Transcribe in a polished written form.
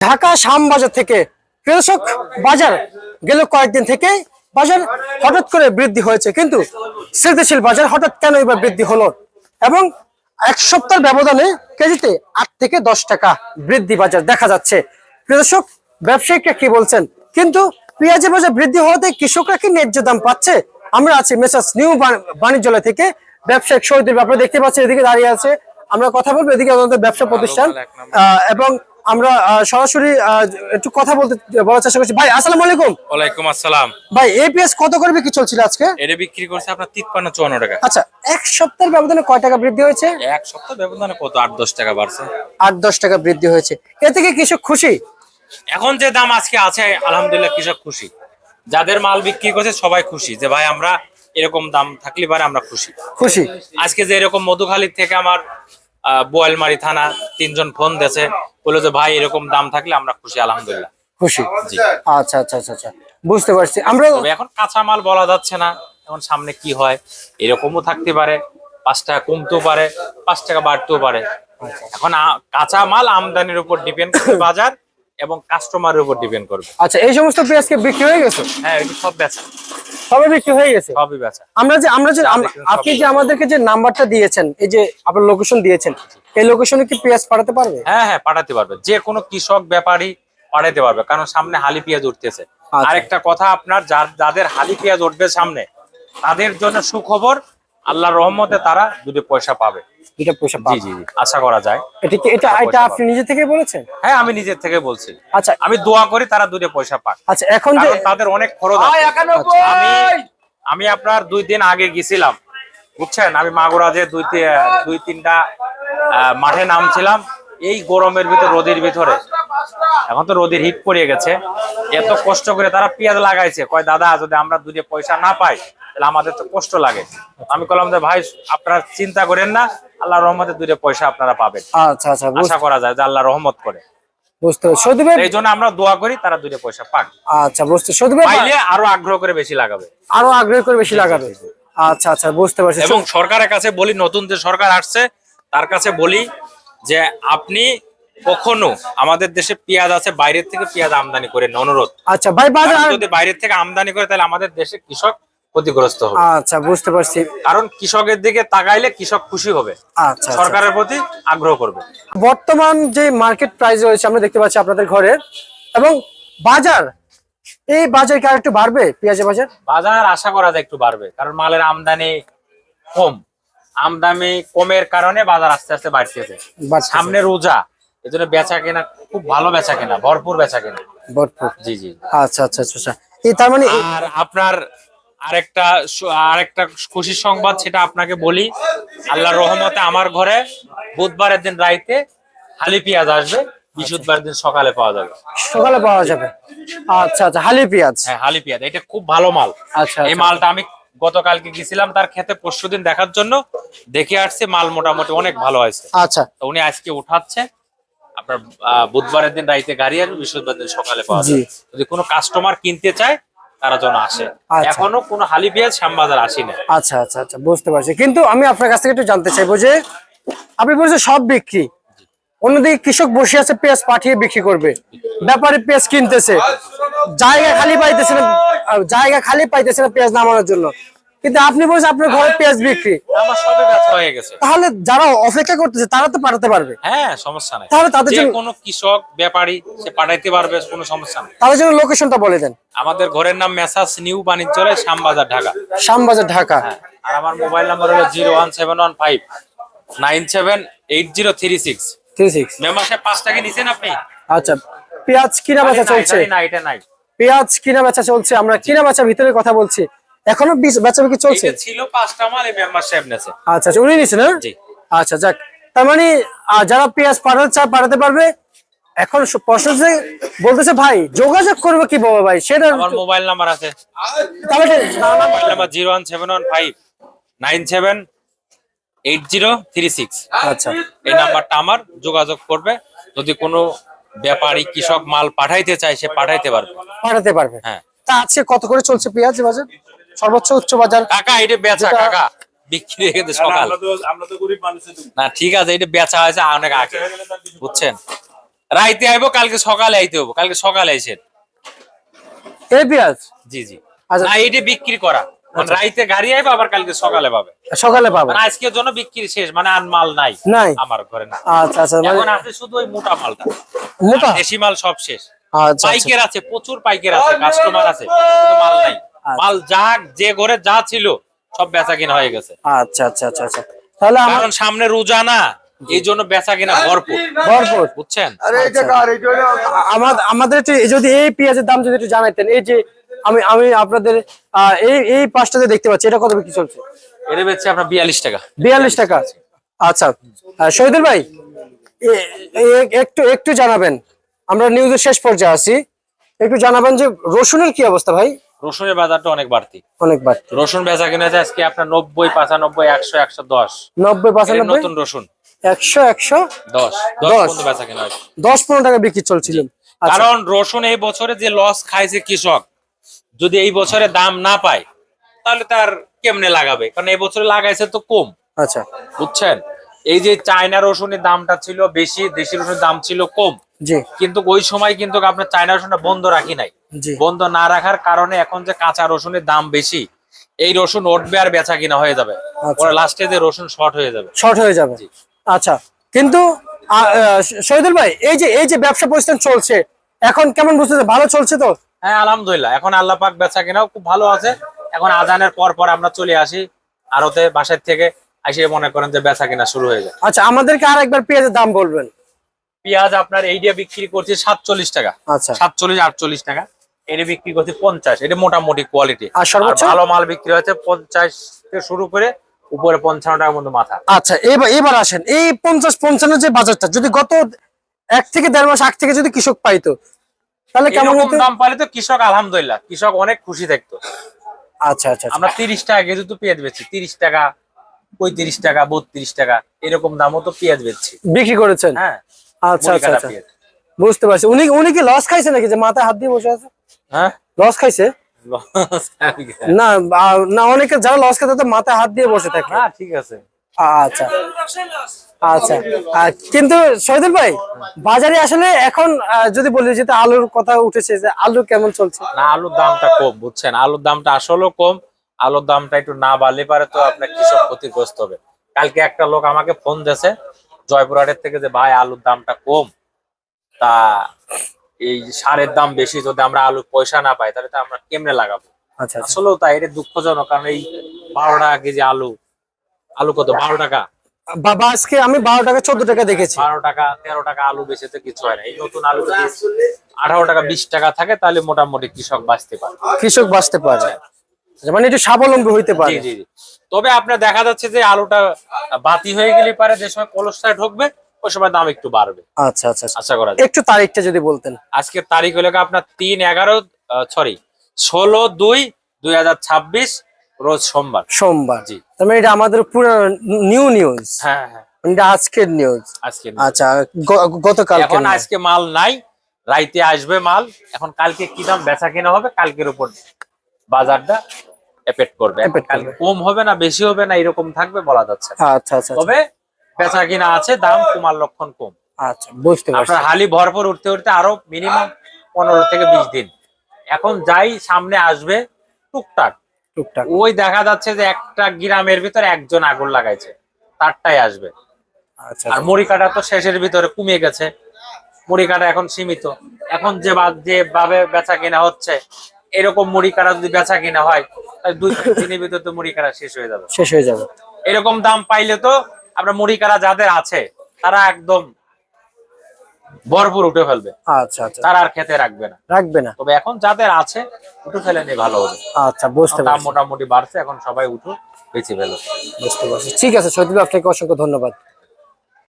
ঢাকা শ্যামবাজার থেকে কৃষক বাজার গেল কয়েকদিন থেকে বাজার হঠাৎ করে বৃদ্ধি হয়েছে, কিন্তু স্থিতিশীল বাজার হঠাৎ কেন এবার বৃদ্ধি হলো এবং এক সপ্তাহ ব্যবধানে কেজিতে 8 থেকে 10 টাকা বৃদ্ধি বাজার দেখা যাচ্ছে। কৃষক ব্যবসায়িকরা কি বলছেন, কিন্তু পেঁয়াজের বাজার বৃদ্ধি হওয়াতে কৃষকরা কি ন্যায্য দাম পাচ্ছে? আমরা আছি মেসার্স নিউ বাণিজ্যালয় থেকে ব্যবসায়িক শহীদুল, আপনারা দেখতে পাচ্ছেন এদিকে দাঁড়িয়ে আছে। আমরা কথা বলবো, এদিকে আমাদের ব্যবসা প্রতিষ্ঠান এবং আমরা সরাসরি একটু কথা বলার চেষ্টা করছি। ভাই আসসালামু আলাইকুম। ওয়ালাইকুম আসসালাম। ভাই এপিএস কত করে বিক্রি চলছিল আজকে? এটা বিক্রি করছে আপনার 53-54 টাকা। আচ্ছা, এক সপ্তাহের ব্যবধানে কয় টাকা বৃদ্ধি হয়েছে? এক সপ্তাহ ব্যবধানে কত 8-10 টাকা বাড়ছে। 8-10 টাকা বৃদ্ধি হয়েছে, এ থেকে কৃষক খুশি? এখন যে দাম আজকে আছে আলহামদুলিল্লাহ কৃষক খুশি। যাদের মাল বিক্রি করছে সবাই খুশি যে ভাই আমরা এরকম দাম থাকলে পারে আমরা খুশি। খুশি আজকে যে এরকম মধুখালীর থেকে আমার বোয়ালমারি থানা 3 জন ফোন দিয়েছে, বললো যে ভাই এরকম দাম থাকলে আমরা খুশি আলহামদুলিল্লাহ। খুশি, আচ্ছা আচ্ছা আচ্ছা আচ্ছা, বুঝতে পারছি। আমরা এখন কাঁচা মাল বলা যাচ্ছে না, এখন সামনে কি হয়, এরকমও থাকতে পারে, 5 টাকা কমতেও পারে, 5 টাকা বাড়তেও পারে। এখন কাঁচা মাল আমদানির উপর ডিপেন্ড করবে বাজার এবং কাস্টমারের উপর ডিপেন্ড করবে। আচ্ছা, এই সমস্ত পেঁয়াজকে বিক্রি হয়ে গেছে? হ্যাঁ, এগুলো সব বেচা, সবই বিক্রি হয়ে গেছে, সবই বেচা। আপনি যে আমাদেরকে যে নাম্বারটা দিয়েছেন, এই যে আপনার লোকেশন দিয়েছেন, এই লোকেশনে কি পেঁয়াজ পাঠাতে পারবে? হ্যাঁ হ্যাঁ, পাঠাতে পারবে, যে কোনো কৃষক ব্যাপারী পাঠাতে পারবে, কারণ সামনে হালি পেঁয়াজ উঠতেছে। আরেকটা কথা, আপনার যাদের হালি পেঁয়াজ উঠবে সামনে, তাদের জন্য সুখবর, আল্লাহর রহমতে তারা 2 পয়সা পাবে। 2 পয়সা জি জি, আশা করা যায়। এটা আপনি নিজে থেকে বলেছেন? হ্যাঁ, আমি নিজের থেকে বলছি। আচ্ছা, আমি দোয়া করি তারা 2 পয়সা পাক। আচ্ছা, এখন যে তাদের অনেক খরচ আছে। আমি আপনার 2 দিন আগে গেছিলাম, বুঝছেন, আমি মাগুরাজে 2-3টা মাঠে নামছিলাম এই গরমের ভিতর, রোদের ভিতরে। এখন তো রোদের হিট পড়ে গেছে, এত কষ্ট করে তারা পেঁয়াজ লাগাইছে। কয় দাদা যদি আমরা 2 পয়সা না পাই তাহলে আমাদের তো কষ্ট লাগে। আমি বললাম যে ভাই আপনারা চিন্তা করেন না, আল্লাহর রহমতে 2 পয়সা আপনারা পাবেন। আচ্ছা আচ্ছা, আশা করা যায় যে আল্লাহ রহমত করে। বুঝতে পারছি, এই জন্য আমরা দোয়া করি তারা 2 পয়সা পাক। আচ্ছা, বুঝতে পাইলে আরো আগ্রহ করে বেশি লাগাবে, আরো আগ্রহ করে বেশি লাগাবে। আচ্ছা আচ্ছা, বুঝতে পারছি। এবং সরকারের কাছে বলি, নতুন যে সরকার আসছে তার কাছে বলি যে আপনি কখনো আমাদের দেশে পেঁয়াজ আছে, বাইরের থেকে পেঁয়াজ আমদানি করেন, অনুরোধ। আচ্ছা ভাই, যদি বাইরের থেকে আমদানি করে তাহলে আমাদের দেশে কৃষক ক্ষতিগ্রস্ত হবে। আচ্ছা, বুঝতে পারছি। কারণ কৃষকের দিকে তাকাইলে কৃষক খুশি হবে, আচ্ছা, সরকারের প্রতি আগ্রহ করবে। বর্তমান যে মার্কেট প্রাইস রয়েছে আমরা দেখতে পাচ্ছি আপনাদের ঘরে, এবং বাজার, এই বাজার কি আর একটু বাড়বে? পেঁয়াজের বাজার আশা করা যায় একটু বাড়বে, কারণ মালের আমদানি কম, আমদানি কমের কারণে বাজার আস্তে আস্তে বাড়তেছে। সামনে রোজা, এজন্য বেচা কেনা খুব ভালো, বেচা কেনা ভরপুর, বেচা কেনা ভরপুর। জি জি, আচ্ছা আচ্ছা আচ্ছা, এই তার মানে। আর আপনার আরেকটা খুশির সংবাদ, সেটা আপনাকে বলি। আল্লাহর রহমতে আমার ঘরে বুধবারের দিন রাইতে হালি পেঁয়াজ আসবে, বৃহস্পতিবার দিন সকালে পাওয়া যাবে। সকালে পাওয়া যাবে? আচ্ছা আচ্ছা, হালি পেঁয়াজ। হ্যাঁ, হালি পেঁয়াজ, এটা খুব ভালো মাল। আচ্ছা, এই মালটা আমি গতকালকে গেছিলাম তার খেতে, পরশুদিন দেখার জন্য দেখে আসছে, মাল মোটামুটি অনেক ভালো হয়েছে। আচ্ছা, তো উনি আজকে উঠাচ্ছে, আপনার বুধবারের দিন রাইতে গাড়ি আসবে, বৃহস্পতিবার দিন সকালে পাওয়া যাবে। যদি কোনো কাস্টমার কিনতে চায় তারা যেন আসে। এখনো কোনো হালি পেঁয়াজ শ্যামবাজার আসেনি। আচ্ছা আচ্ছা আচ্ছা, বুঝতে পারছি। কিন্তু আমি আপনার কাছ থেকে একটু জানতে চাইবো যে আপনি বলছেন সব বিক্রি, অন্যদিকে কৃষক বসে আছে পেঁয়াজ পাঠিয়ে বিক্রি করবে, ব্যাপারী পেঁয়াজ কিনতেছে, জায়গা খালি পাইতেছে না পেঁয়াজ নামানোর জন্য, কিন্তু আপনি বলছেন আপনার ঘরে পেঁয়াজ বিক্রি। আমার সবে ব্যবসা হয়ে গেছে। তাহলে যারা অপেক্ষা করতেছে তারা তো পাঠাতে পারবে? হ্যাঁ, সমস্যা নাই। তাহলে তাদের জন্য কোনো কৃষক ব্যাপারী সে পাঠাইতে পারবে, কোনো সমস্যা নেই। তাদের জন্য লোকেশনটা বলে দেন। আমাদের ঘরের নাম মেসার্স নিউ বাণিজ্যালয়, শ্যামবাজার, ঢাকা। শ্যামবাজার, ঢাকা। আর আমার মোবাইল নাম্বার হলো 01715978036। মেম্বারশিপ 5 টাকা নিছেন আপনি? আচ্ছা, পেঁয়াজ কিনা বেচা চলছে? না, এটা নাই। পেঁয়াজ কিনা বেচা চলছে, আমরা কিনা বেচার ভিতরে কথা বলছি। এখনো বেচা বিক্রি চলছে? এটা ছিল 5টা মাল, এই মেম্বারশিপ নেছে। আচ্ছা আচ্ছা, উনি নিছেন? জি। আচ্ছা, যাক, তার মানে যারা পেঁয়াজ পাঠাতে চায় পাঠাতে পারবে। এখন প্রশ্ন যে বলতেছে ভাই যোগাযোগ করবে কি বাবা ভাই, সেটা আমার মোবাইল নাম্বার আছে। তাহলে মোবাইল নাম্বার 01715978036। আচ্ছা, এই নাম্বারটা আমার, যোগাযোগ করবে। যদি কোনো ব্যাপারী কৃষক মাল পাঠাইতে চায় সে পাঠাইতে পারবে। হ্যাঁ। তা আজকে কত করে চলছে পেঁয়াজ বাজার? সর্বোচ্চ উচ্চ বাজার? কাকা এটা বেচা, কাকা বিক্রি হয়ে গেছে সকাল। আমরা তো গরিব মানুষ না, ঠিক আছে, এটা বেচা হয়েছে অনেক আগে, বুঝছেন। রাইতে আইবো, কালকে সকালে আইতে হবো, কালকে সকালে আইসেন। এই পেঁয়াজ জি জি। আচ্ছা। না এটা বিক্রি করা, মানে রাইতে গাড়ি আইবো, আবার কালকে সকালে পাবে। সকালে পাবো। মানে আজকের জন্য বিক্রি শেষ, মানে আর মাল নাই নাই আমার ঘরে না। আচ্ছা আচ্ছা, মানে এখন আছে শুধু ওই মোটা মালটা, মোটা। আর দেশি মাল সব শেষ। আচ্ছা পাইকের আছে, প্রচুর পাইকের আছে, কাস্টমার আছে, কিন্তু মাল নাই। মাল যা যে ঘরে যা ছিল সব বেচা কিনা হয়ে গেছে। আচ্ছা আচ্ছা আচ্ছা আচ্ছা, তাহলে আমার কারণ সামনে রোজা না, এই জন্য বেচা কিনা ভরপুর ভরপুর। বুঝছেন। আমাদের একটু যদি এই পেঁয়াজের দাম যদি একটু জানাইতেন, এই যে আমি আমি আপনাদের এই পাঁচটাতে দেখতে পাচ্ছি, এটা কত বিক্রি চলছে? এটা বেচছে আপনার 42 টাকা। 42 টাকা। আচ্ছা শহীদুল ভাই, একটু একটু জানাবেন, আমরা নিউজের শেষ পর্যায়ে আছি, একটু জানাবেন যে রসুনের কি অবস্থা ভাই? রসুনের বাজারটা অনেক বাড়তি, অনেক বাড়তি। রসুন বেচা কিনা আছে আজকে আপনার 90, 95, 100, 110। 90, 95, নতুন রসুন 100, 10 পর্যন্ত বেচা কিনা হয়। 10-15 টাকা বিক্রি চলছিল। কারণ রসুন এই বছরে যে লস খাইছে কৃষক, যদি এই বছরে দাম না পায় তাহলে তার কেমনে লাগাবে, কারণ এই বছরে লাগাইছে তো কম। আচ্ছা বুঝছেন, এই যে চায়না রসুনের দামটা ছিল বেশি, দেশি রসুনের দাম ছিল কম, জি কিন্তু ওই সময় কিন্তু আপনার চায়না রসুনটা বন্ধ রাখি নাই। জি। বন্ধ না রাখার কারণে এখন যে কাঁচা রসুনের দাম বেশি, এই রসুন উঠবে আর বেচা কিনা হয়ে যাবে, পরে লাস্টে যে রসুন শর্ট হয়ে যাবে। শর্ট হয়ে যাবে। আচ্ছা, কিন্তু শহীদুল ভাই, এই যে ব্যবসা প্রতিষ্ঠান চলছে এখন কেমন বুঝতেছে? ভালো চলছে তো? হ্যাঁ আলহামদুলিল্লাহ, এখন আল্লাহ পাক বেচা কিনাও খুব ভালো আছে। এখন আজানের পর পর আমরা চলে আসি আড়তে, বাসার থেকে এসে মনে করেন যে বেচা কিনা শুরু হয়ে যায়। আচ্ছা, আমাদেরকে আর একবার পেঁয়াজের দাম বলবেন। পেঁয়াজ আপনার এই দিয়ে বিক্রি করছি 47 টাকা। আচ্ছা, 47, 48 টাকা। এটা বিক্রি করছি 50, এটা মোটামুটি কোয়ালিটি। আর সর্বোচ্চ? ভালো মাল বিক্রি হচ্ছে 50 থেকে শুরু করে উপরে 55 টাকার মধ্যে মাথা। আচ্ছা, এবার আসেন, এই 50-55 যে বাজারটা যদি গত 1 থেকে 1.5 মাস আগ থেকে যদি কৃষক পাইতো তাহলে কেমন এরকম হতো? দাম পাইলে তো কৃষক আলহামদুলিল্লাহ, কৃষক অনেক খুশি থাকতো। আচ্ছা আচ্ছা, আমরা 30 টাকা কেজি তো পেঁয়াজ বেচছি, 30 টাকা, 35 টাকা, 32 টাকা এরকম দামও তো পেঁয়াজ বেচছি, বিক্রি করেছেন? হ্যাঁ। আচ্ছা আচ্ছা আচ্ছা, পেঁয়াজ। বুঝতে পারছি। উনি কি লস খাইছে নাকি যে মাথায় হাত দিয়ে বসে আছে? হ্যাঁ লস খাইছে না? না, অনেকে যারা লস খায় তাদের মাথায় হাত দিয়ে বসে থাকে। হ্যাঁ ঠিক আছে। আচ্ছা আচ্ছা, কিন্তু শহীদুল ভাই, বাজারে আসলে এখন যদি বলি যে আলুর কথা উঠেছে, যে আলু কেমন চলছে? না, আলুর দামটা কম বুঝছেন, আলুর দামটা আসলেও কম। আলুর দামটা একটু না বাড়লে পারে তো আপনার কৃষক ক্ষতিগ্রস্ত হবে। কালকে একটা লোক আমাকে ফোন দিয়েছে জয়পুরহাটের থেকে, যে ভাই আলুর দামটা কম, তা এই সারের দাম বেশি, যদি আমরা আলুর পয়সা না পাই তাহলে তো আমরা কেমনে লাগাবো। আচ্ছা আচ্ছা, আসলেও তাই, এটা দুঃখজনক। কারণ এই 12 টাকা কেজি আলু, আলু কত 12 টাকা, বাবা আজকে আমি 12 টাকা 14 টাকা দেখেছি। 12 টাকা 13 টাকা আলু বেচে তো কিছু হয় না। এই নতুন আলু যদি 18 টাকা 20 টাকা থাকে তাহলে মোটামুটি কৃষক বাঁচতে পারে, কৃষক বাঁচতে পারে, মানে একটু স্বাবলম্বী হইতে পারে। জি জি জি। তবে আপনার দেখা যাচ্ছে যে আলুটা বাতি হয়ে গেলে পারে, যে সময় কোলেস্ট্রল ঢুকবে ওই সময় দাম একটু বাড়বে। আচ্ছা আচ্ছা, আশা করা যায়। একটু তারিখটা যদি বলতেন। আজকের তারিখ হলো আপনার 16/2/2026 রোজ সোমবার। সোমবার। জি। তার মানে এটা আমাদের পুরো নিউ নিউজ। হ্যাঁ হ্যাঁ, এটা আজকের নিউজ। আজকে আচ্ছা, গতকাল এখন আজকে মাল নাই, রাইতে আসবে মাল। এখন কালকে কি দাম বেচা কেনা হবে, কালকের উপর বাজারটা এফেক্ট করবে। কালকে কম হবে না বেশি হবে না এরকম থাকবে বলা যাচ্ছে না। আচ্ছা আচ্ছা, তবে বেচা কিনা আছে, দাম কমার লক্ষণ কম। আচ্ছা, বুঝতে পারছি। আপনার হালি ভরপুর উঠতে উঠতে আরো মিনিমাম 15 থেকে 20 দিন। এখন যাই সামনে আসবে টুকটাক, টুকটাক ওই দেখা যাচ্ছে যে একটা গ্রামের ভিতরে একজন আগুন লাগাইছে, তারটাই আসবে। আচ্ছা, আর মুড়ি কাটা তো শেষের ভিতরে কমে গেছে, মুড়ি কাটা এখন সীমিত। এখন যেভাবে বেচা কিনা হচ্ছে, এরকম মুড়ি কাটা যদি বেচা কিনা হয় তাহলে 2-3 দিনের ভিতরে তো মুড়ি কাটা শেষ হয়ে যাবে। শেষ হয়ে যাবে। এরকম দাম পাইলে তো আমরা মুড়ি কাটা যাদের আছে তারা একদম ভরপুর উঠে ফেলবে। আচ্ছা আচ্ছা, তারা আর খেতে রাখবে না। তবে এখন যাদের আছে উঠে ফেলে নিয়ে ভালো হবে। আচ্ছা, বুঝতে দাম পারছি। মোটামুটি বাড়ছে, এখন সবাই উঠো বেঁচে ফেলো। বুঝতে পারছি। ঠিক আছে শহীদুল, আপনাকে অসংখ্য ধন্যবাদ।